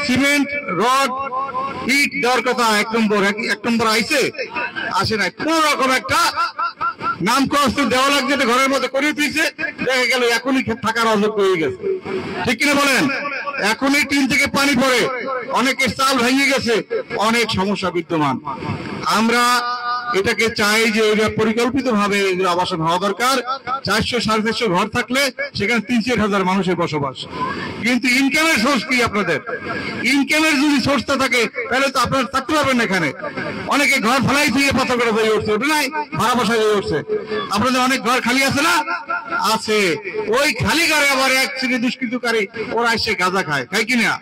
Cement rod ইট দেওয়ার কথা এক নম্বর আইছে, আসে নাই। কোন রকম একটা নাম কস্তুর দেওয়া লাগছে, ঘরের মধ্যে করিয়ে দিয়েছে, দেখা গেল এখনই থাকার অযোগ্য হয়ে গেছে। ঠিক কিনা বলেন? এখনই টিন থেকে পানি পড়ে, অনেকের চাল ভেঙে গেছে, অনেক সমস্যা বিদ্যমান। আমরা এটাকে চাই যে পরিকল্পিত ভাবে এগুলো আবাসন হওয়া দরকার। 400-450 ঘর থাকলে সেখানে 3-4 হাজার মানুষের বসবাস। কিন্তু ইনকামের সোর্স কি আপনাদের? ইনকামের যদি সোর্সটা থাকে তাহলে তো আপনারা থাকতে পারবেন না এখানে। অনেকে ঘর ফেলাই থেকে পাথর করে হয়ে উঠছে, ওটা নাই ভাড়া বসা হয়ে উঠছে। আপনাদের অনেক ঘর খালি আছে না? আছে। ওই খালি ঘরে আবার এক শ্রেণী দুষ্কৃতকারী ওরা এসে গাঁজা খায়, খায় কিনা?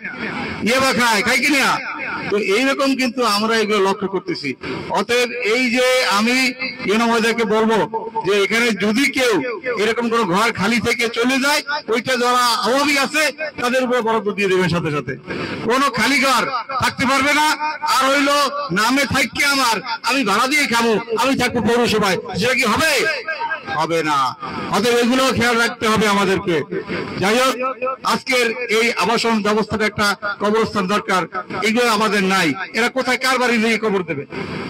ইয়াবা খায় কিনা? তো এইরকম কিন্তু আমরা এগুলো লক্ষ্য করতেছি। অতএব এই যে আমি ইউনোময়দাকে বলবো যে এখানে যদি কেউ এরকম কোন ঘর খালি থেকে চলে যায়, ওইটা যারা অভাবী আছে তাদের উপরে বরাদ্দ দিয়ে দেবেন সাথে সাথে। কোনো খালি ঘর থাকতে পারবে না। আর হইলো নামে থাককে আমি ভাড়া দিয়ে খাবো, আমি থাকবো পৌরসভায়, সেটা কি হবে? হবে না। অতএব এগুলো খেয়াল রাখতে হবে আমাদেরকে। যাই হোক, আজকের এই আবাসন ব্যবস্থাটা একটা কবরস্থান দরকার, এগুলো আমাদের নাই। এরা কোথায় কার বাড়ি নিয়ে কবর দেবে?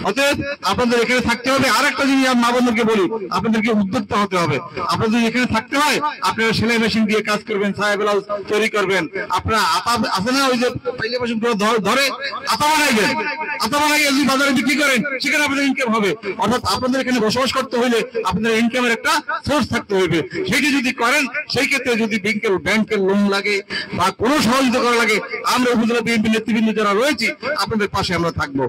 অতএব আপনাদের এখানে থাকতে হবে। আর একটা জিনিস আমি মা বোনদেরকে বলি, আপনাদেরকে উদ্যোক্তা হতে হবে। আপনাদের এখানে থাকতে হয়, আপনারা সেলাই মেশিন দিয়ে কাজ করবেন, ছায়া ব্লাউজ তৈরি করবেন। আপনারা আতা আছে না, ওই যে পাইলে মেশিন ধরে আতা বানাইবেন, আতা বানাইয়ে যদি বাজারে বিক্রি করেন, সেখানে আপনাদের ইনকাম হবে। অর্থাৎ আপনাদের এখানে বসবাস করতে হলে আপনাদের ইনকামের একটা সোর্স থাকতে হবে। সেটি যদি করেন, সেই ক্ষেত্রে যদি ব্যাংকের লোন লাগে বা কোনো সহযোগিতা করা লাগে, আমরা উপজেলা বিএনপি নেতৃবৃন্দ যারা রয়েছি আপনাদের পাশে আমরা থাকবো।